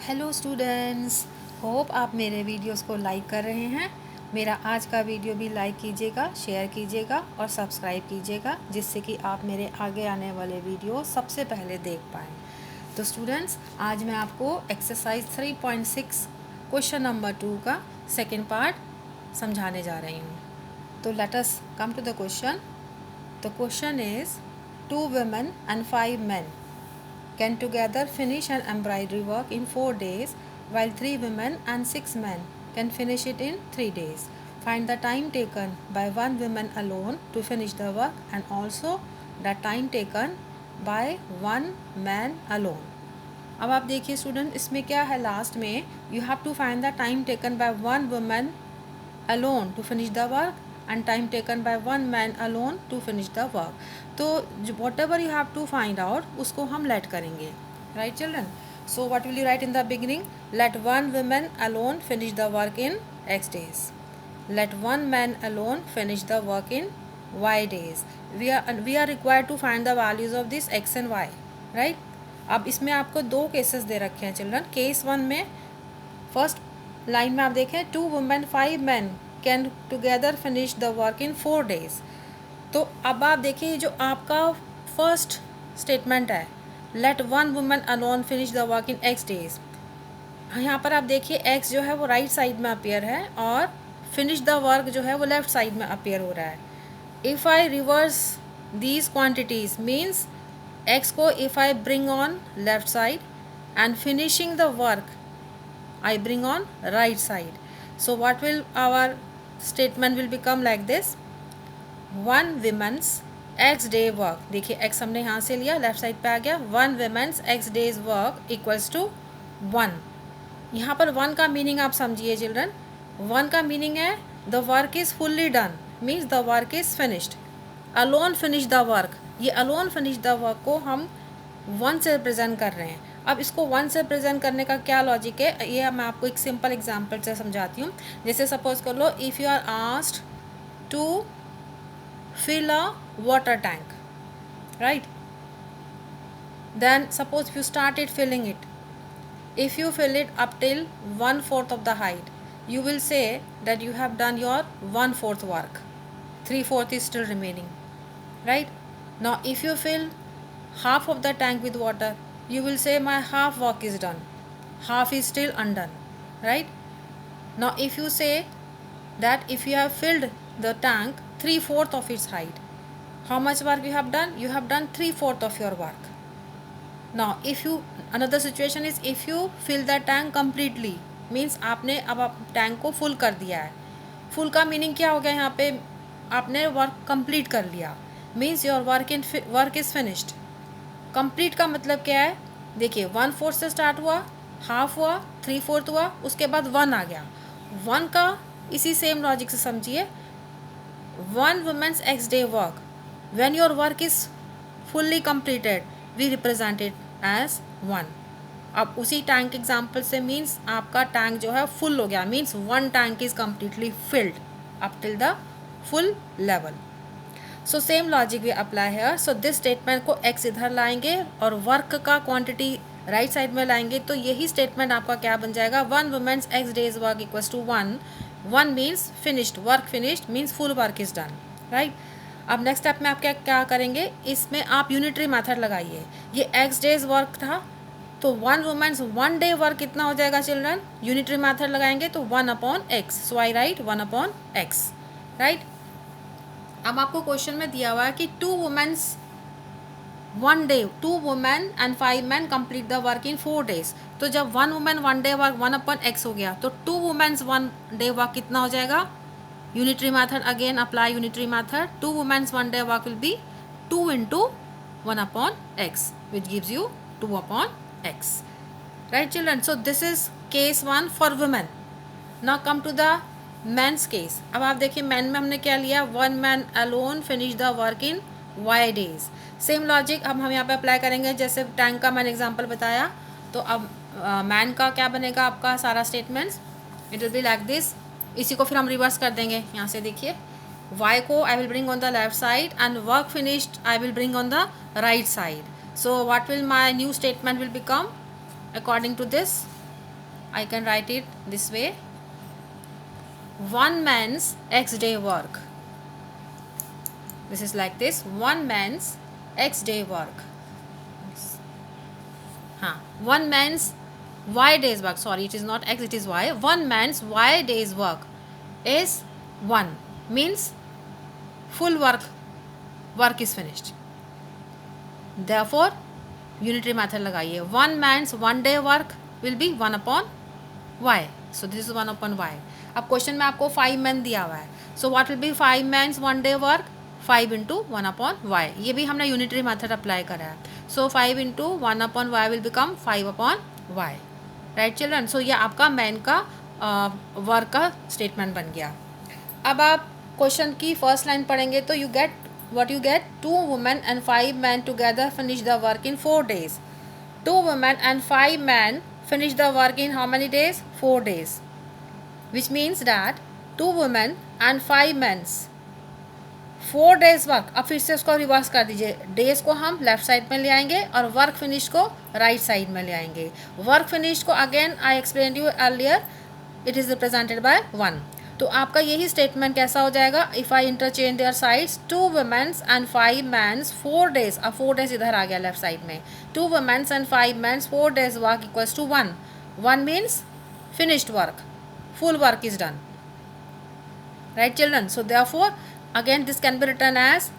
Hello students, hope आप मेरे videos को लाइक कर रहे हैं। मेरा आज का वीडियो भी लाइक कीजिएगा, शेयर कीजिएगा और सब्सक्राइब कीजिएगा, जिससे कि आप मेरे आगे आने वाले वीडियो सबसे पहले देख पाएँ। तो स्टूडेंट्स, आज मैं आपको एक्सरसाइज 3.6 क्वेश्चन नंबर 2 का सेकेंड पार्ट समझाने जा रही हूँ। तो let us come to the question. The question is 2 women and 5 men can together finish an embroidery work in 4 days, while 3 women and 6 men can finish it in 3 days. Find the time taken by one woman alone to finish the work and also the time taken by one man alone. अब आप देखिए student, इसमें क्या है, last में you have to find the time taken by one woman alone to finish the work and time taken by one man alone to finish the work. तो whatever you have to find out उसको हम let करेंगे, right children? So what will you write in the beginning? Let one woman alone finish the work in X days. Let one man alone finish the work in Y days. We are required to find the values of this X and Y, right? अब इसमें आपको दो cases they रखे हैं children. Case one में first line में आप देखें 2 women 5 men can together finish the work in 4 days। तो अब आप देखिए जो आपका फर्स्ट स्टेटमेंट है, let one woman alone finish the work in X days। यहाँ पर आप देखिए X जो है वो राइट साइड में अपीयर है और फिनिश द वर्क जो है वो लेफ्ट साइड में अपीयर हो रहा है। If I reverse these quantities means X को if I bring on left side and finishing the work I bring on right side. So what will our statement will become like this? One woman's X day work, देखिए X हमने यहाँ से लिया, left side पे आ गया। One woman's X days work equals to 1। यहाँ पर 1 का मीनिंग आप समझिए चिल्ड्रन। 1 का मीनिंग है the work is fully done, means the work is finished. Alone finish the work, ये alone finish the work को हम 1 से रिप्रेजेंट कर रहे हैं। अब इसको 1 से प्रेजेंट करने का क्या लॉजिक है, ये मैं आपको एक सिंपल एग्जांपल से समझाती हूँ। जैसे सपोज कर लो, if you are asked to fill a water tank, right, then suppose you started filling it. If you fill it up till 1/4 of the height, you will say that you have done your 1/4 work, 3/4 is still remaining, right? Now if you fill half of the tank with water, you will say my half work is done, half is still undone, right? Now if you say that if you have filled the tank 3/4 of its height, how much work you have done? You have done 3/4 of your work. Now if you, another situation is if you fill the tank completely, means आपने अब आप tank को full कर दिया है। Full का meaning क्या हो गया, यहाँ पे आपने वर्क कंप्लीट कर लिया, means your work is finished. Complete का मतलब क्या है, देखिए 1/4 से स्टार्ट हुआ, हाफ हुआ, 3/4 हुआ, उसके बाद 1 आ गया। 1 का इसी सेम लॉजिक से समझिए, one women's X day work, when your work is fully completed we represent it as 1। अब उसी टैंक एग्जाम्पल से मीन्स आपका टैंक जो है फुल हो गया, means 1 tank is completely filled up till the full level. So same logic we apply है। So this statement को X इधर लाएंगे और वर्क का क्वांटिटी राइट साइड में लाएंगे, तो यही स्टेटमेंट आपका क्या बन जाएगा, one women's X days work equals to 1। 1 means finished, work finished means full work is done, right. अब नेक्स्ट स्टेप में आप क्या करेंगे, इसमें आप यूनिटरी मेथड लगाइए। ये X days वर्क था, तो 1 वुमेन्स 1 day वर्क कितना हो जाएगा चिल्ड्रन, यूनिटरी मेथड लगाएंगे तो 1/X। सो आई राइट 1/X, राइट। अब आपको क्वेश्चन में दिया हुआ है कि 2 women's 1 day, 2 women and 5 men complete the work in 4 days। तो जब 1 woman 1 day वर्क 1/X हो गया, तो 2 women's 1 day वर्क कितना हो जाएगा, unitary method again apply unitary method, 2 women's 1 day work will be 2 into 1/X which gives you 2/X, right children? So this is case 1 for women. Now come to the men's case। अब आप देखिए men में हमने क्या लिया, 1 man alone finish the work in Y days। Same logic अब हम यहाँ पे अप्लाई करेंगे, जैसे टैंक का मैंने एग्जांपल बताया। तो अब मैन का क्या बनेगा आपका सारा statements, it will be like this. इसी को फिर हम रिवर्स कर देंगे, यहाँ से देखिए Y को I will bring on the left side and work finished I will bring on the right side. So what will my new statement will become according to this, I can write it this way. One man's X day work. This is like this. One man's X day work. One man's Y days work. Sorry, it is not X, it is Y. One man's Y days work is 1. Means full work is finished. Therefore, unitary method लगाइए. One man's 1 day work will be 1 upon Y. So this is 1 upon Y. अब question में आपको 5 men दिया हुआ है. So what will be 5 men's 1 day work? 5 into 1 upon Y. ये भी हमने यूनिटरी मेथड अप्लाई करा है. So 5 into 1 upon Y will become 5 upon Y. Right children. So ये आपका मैन का वर्क का स्टेटमेंट बन गया. अब आप क्वेश्चन की फर्स्ट लाइन पढ़ेंगे तो you get what you get. 2 women and 5 men together finish the work in 4 days. 2 women and 5 men finish the work in how many days? 4 days. Which means that 2 women and 5 men's 4 days work. अब फिर से उसको reverse कर दीजिए. Days को हम left side में ले आएंगे और वर्क फिनिश को राइट साइड में ले आएंगे. वर्क फिनिश को again I explain you earlier, it is represented by 1. तो आपका यही स्टेटमेंट कैसा हो जाएगा? If I interchange their sides, 2 women's and 5 man's 4 days. अब 4 days इधर आ गया लेफ्ट साइड में. 2 women's and 5 man's 4 days work equals to 1. 1 means finished work, full work is done. Right children? So therefore again this can be written as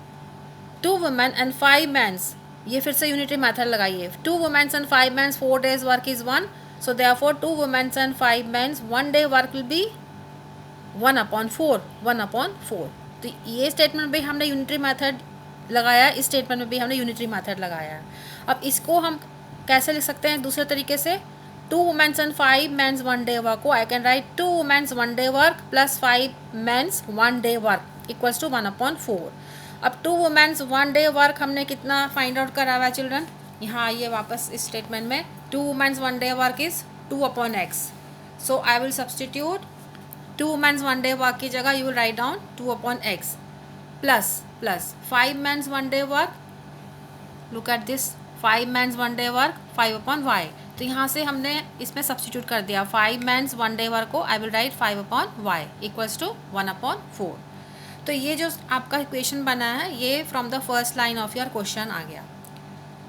2 women and 5 men's. ये फिर से unitary method लगाइए. 2 women and 5 men's 4 days work is 1. So therefore 2 women and 5 men's 1 day work will be 1 upon 4. 1 upon 4. तो ये statement भी हमने unitary method लगाया, इस स्टेटमेंट में भी हमने यूनिटरी मेथड लगाया. अब इसको हम कैसे लिख सकते हैं दूसरे तरीके से? 2 women's and 5 men's 1 day work को I can write 2 women's 1 day work plus 5 men's 1 day work equals to 1 upon 4. अब 2 women's 1 day work हमने कितना फाइंड आउट करा हुआ है चिल्ड्रन? यहाँ आइए वापस इस स्टेटमेंट में. 2 women's 1 day work is 2 upon x. So I will substitute 2 women's 1 day work की जगह you will write down 2 upon x plus 5 men's 1 day work. Look at this, 5 men's 1 day work 5 upon y. तो यहाँ से हमने इसमें substitute कर दिया. 5 men's 1 day work को I will write 5 upon y equals to 1 upon 4. तो ये जो आपका इक्वेशन बना है ये from the first line of your question आ गया.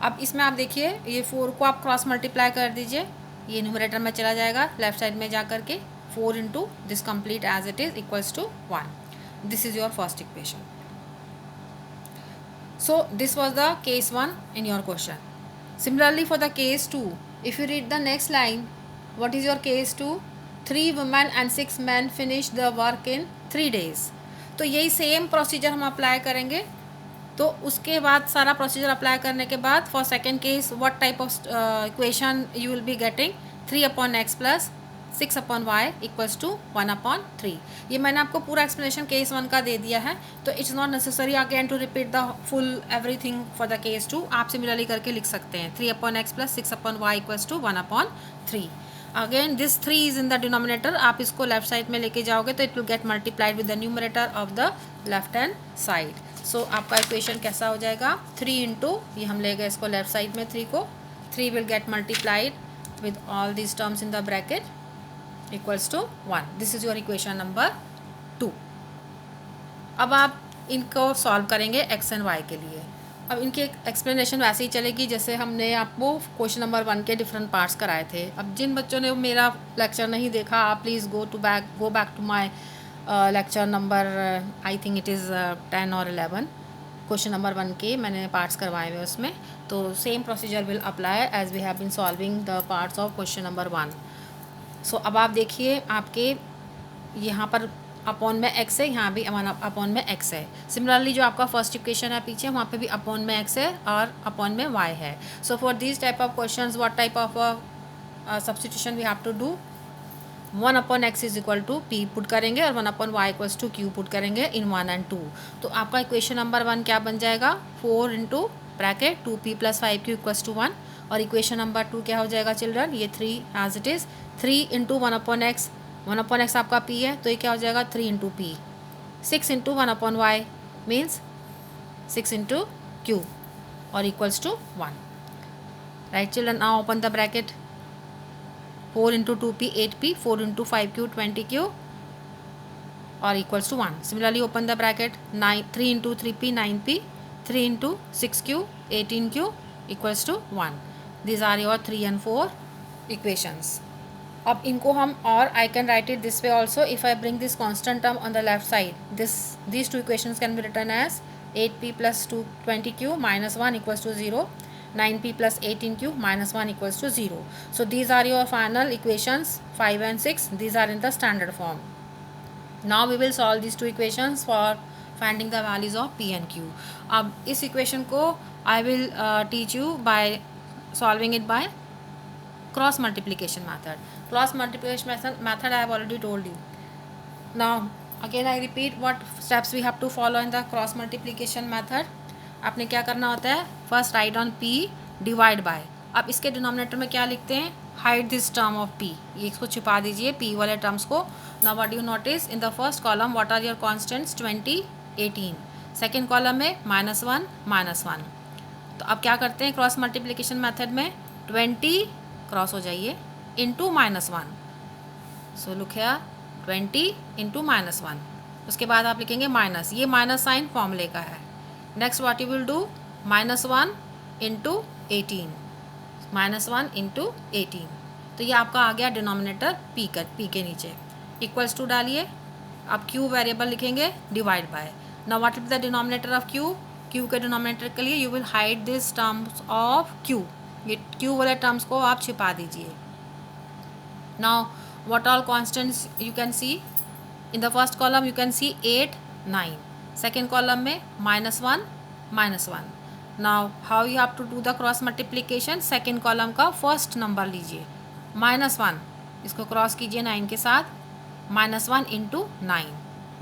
अब इसमें आप देखिए ये 4 को आप क्रॉस मल्टीप्लाई कर दीजिए, ये न्यूमरेटर में चला जाएगा लेफ्ट साइड में जा करके. 4 into this complete as it is equals to 1. This is your first equation. So this was the case 1 in your question. Similarly for the case 2, if you read the next line, what is your case 2? 3 women and 6 men finished the work in 3 days. तो यही same procedure हम apply करेंगे. तो उसके बाद सारा procedure apply करने के बाद for second case what type of equation you will be getting? 3 upon x plus 6 upon y equals to 1 upon 3. ये मैंने आपको पूरा एक्सप्लेनेशन केस 1 का दे दिया है, तो it's not necessary again to repeat the full everything for the case 2. आप similarly करके लिख सकते हैं. 3 upon x plus 6 upon y equals to 1 upon 3. Again this 3 is in the denominator. आप इसको लेफ्ट साइड में लेके जाओगे तो it will get multiplied with the numerator of the left hand side. So आपका इक्वेशन कैसा हो जाएगा? 3 इंटू ये हम ले गए इसको लेफ्ट साइड में 3 को. 3 will get multiplied with all these terms in the bracket equals to 1. This is your equation number 2. अब आप इनको सॉल्व करेंगे एक्स एंड वाई के लिए. अब इनकी एक्सप्लेनेशन वैसे ही चलेगी जैसे हमने आपको क्वेश्चन नंबर 1 के डिफरेंट पार्ट्स कराए थे. अब जिन बच्चों ने मेरा लेक्चर नहीं देखा आप please go back to my lecture number I think it is 10 और 11. क्वेश्चन नंबर 1 के मैंने पार्ट्स करवाए हुए उसमें. तो same procedure will apply as we have been solving the parts of question number 1. So अब आप देखिए आपके यहाँ पर अपॉन में x है, यहाँ भी अपॉन में x है. सिमिलरली जो आपका फर्स्ट इक्वेशन है पीछे वहाँ पे भी अपॉन में x है और अपॉन में y है. So for this type of questions what type of substitution we have to do? 1 upon x is equal to p put करेंगे और 1 upon y equals to q put करेंगे in 1 and 2. तो आपका equation number 1 क्या बन जाएगा? 4 into bracket 2p plus 5q equals to 1. और equation number 2 क्या हो जाएगा चिल्ड्रन? ये 3 as it is. 3 into 1 upon x, 1 upon x आपका p है तो ये क्या हो जाएगा? 3 into p. 6 into 1 upon y means 6 into q और equals to 1. Right children, now open the bracket. 4 into 2p 8p, 4 into 5q 20q or equals to 1. Similarly, open the bracket, 3 into 3p 9p, 3 into 6q 18q equals to 1. These are your 3 and 4 equations. अब इनको हम और I can write it this way also. If I bring this constant term on the left side, these two equations can be written as 8p plus 20q minus 1 equals to 0, 9p plus 18q minus 1 equals to 0. So these are your final equations 5 and 6. These are in the standard form. Now we will solve these two equations for finding the values of p and q. अब इस equation को I will teach you by solving it by cross multiplication method. Cross multiplication method I have already told you. Now again I repeat what steps we have to follow in the cross multiplication method. आपने क्या करना होता है, first write on p divide by. अब इसके denominator में क्या लिखते हैं, hide this term of p, ये इसको छिपा दीजिए p वाले टर्म्स को. Now what you notice in the first column what are your constants 20 18, second column में -1 -1. तो अब क्या करते हैं क्रॉस मल्टीप्लिकेशन मेथड में, 20 क्रॉस हो जाइए into -1. So look here 20 into -1. उसके बाद आप लिखेंगे माइनस, ये माइनस साइन फॉर्मूले का है. Next what you will do, -1 into 18, -1 into 18. तो ये आपका आ गया डिनोमिनेटर p के नीचे. इक्वल्स टू डालिए, आप q वेरिएबल लिखेंगे divide by. Now what is the denominator of q, q के डिनोमिनेटर के लिए you will hide this terms of q, ये q वाले टर्म्स को आप छिपा दीजिए. Now what all constants you can see, in the first column you can see 8 9, second column में -1 -1. Now how you have to do the cross multiplication, second column का first number लीजिए -1, इसको cross कीजिए 9 के साथ, -1 into 9,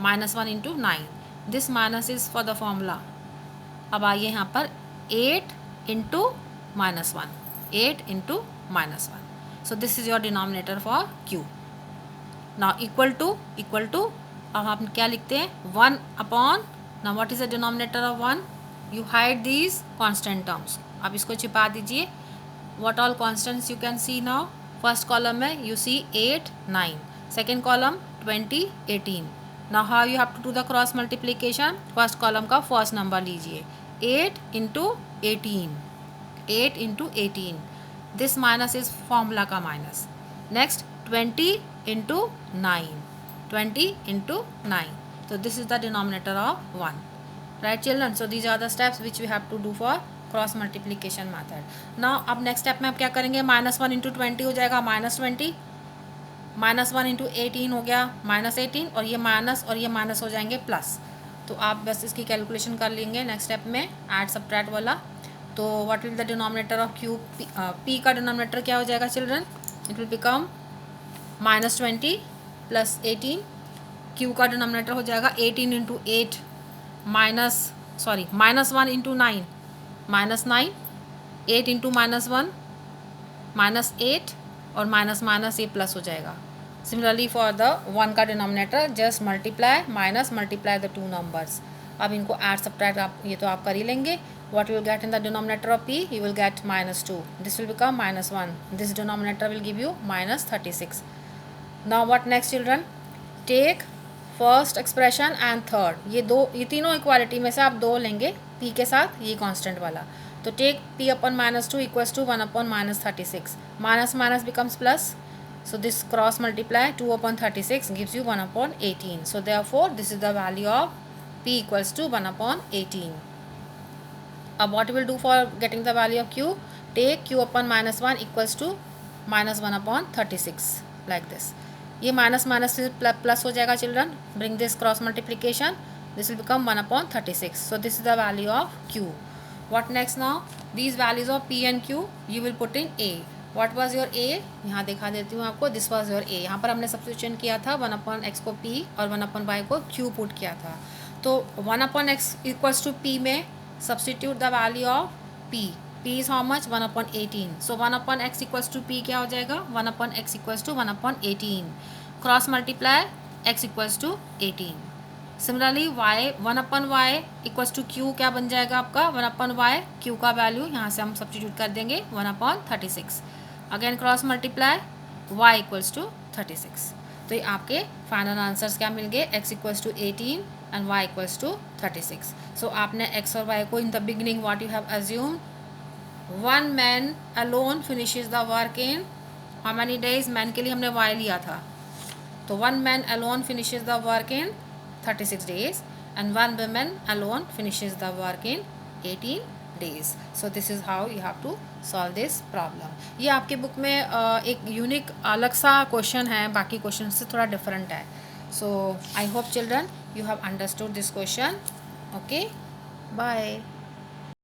-1 into 9. This minus is for the formula. अब आइए यहाँ पर 8 into -1, 8 into -1. So this is your denominator for q. Now equal to अब आप क्या लिखते हैं 1 upon. Now what is the denominator of 1, you hide these constant terms. अब इसको छिपा दीजिए. What all constants you can see now, first column में you see 8 9, second column 20 18. Now how you have to do the cross multiplication, first column का first number लीजिए 8 into 18, 8 into 18. This minus is formula का minus. Next 20 into 9, 20 into 9. So this is the denominator of 1. Right children? So these are the steps which we have to do for cross multiplication method. Now अब next step में आप क्या करेंगे, -1 into 20 हो जाएगा -20, -1 into 18 हो गया -18, और ये माइनस और ये माइनस हो जाएंगे प्लस. तो आप बस इसकी कैलकुलेशन कर लेंगे नेक्स्ट स्टेप में ऐड सब्ट्रैक्ट वाला. तो what will the denominator of q, p का डिनोमिनेटर क्या हो जाएगा children, it will become -20 plus 18. q का डिनोमिनेटर हो जाएगा 18 इंटू 8 -1 इंटू 9 -9, 8 इंटू -1 -8, और माइनस ये प्लस हो जाएगा. सिमिलरली फॉर द 1 का denominator just multiply the two numbers. अब इनको ऐड सब्ट्रैक्ट आप ये तो आप कर ही लेंगे. what you will get in the denominator of p, you will get -2. this will become -1. this denominator will give you -36. now what next children, take first expression and third, ये तीनों equality में से आप 2 लेंगे p के साथ, ये constant वाला. तो take p upon -2 equals to 1 upon -36. Minus becomes plus. So this cross multiply 2 upon 36 gives you 1 upon 18. So therefore this is the value of p equals to 1 upon 18. अब what will do for getting the value of q, take q upon -1 equals to -1 upon 36 like this. ये minus से plus हो जाएगा children. Bring this cross multiplication, this will become 1 upon 36. So this is the value of q. What next now, these values of p and q you will put in a. What was your a, यहाँ दिखा देती हूँ आपको. This was your a. यहाँ पर हमने substitution किया था 1 अपॉन x को p और 1 अपॉन y को q पुट किया था. तो 1 upon x equals to p में substitute the value of p. p is how much, 1 upon 18. so 1 upon x equals to p क्या हो जाएगा, 1 upon x equals to 1 upon 18. Cross multiply x equals to 18. Similarly y 1 upon y equals to q क्या बन जाएगा आपका, 1 upon y, q का value यहाँ से हम सब्स्टिट्यूट कर देंगे 1 upon 36. Again cross multiply y equals to 36। तो ये आपके फाइनल आंसर्स क्या मिल गए, x equals to 18 and y equals to 36। So आपने x और y को in the beginning what you have assume, one man alone finishes the work in how many days, man के लिए हमने y लिया था, तो one man alone finishes the work in 36 days and one woman alone finishes the work in 18 days. So this is how you have to solve this problem. ये आपके book में एक यूनिक अलग सा क्वेश्चन है, बाकी क्वेश्चन से थोड़ा डिफरेंट है. So I hope children you have understood this question. Okay, bye.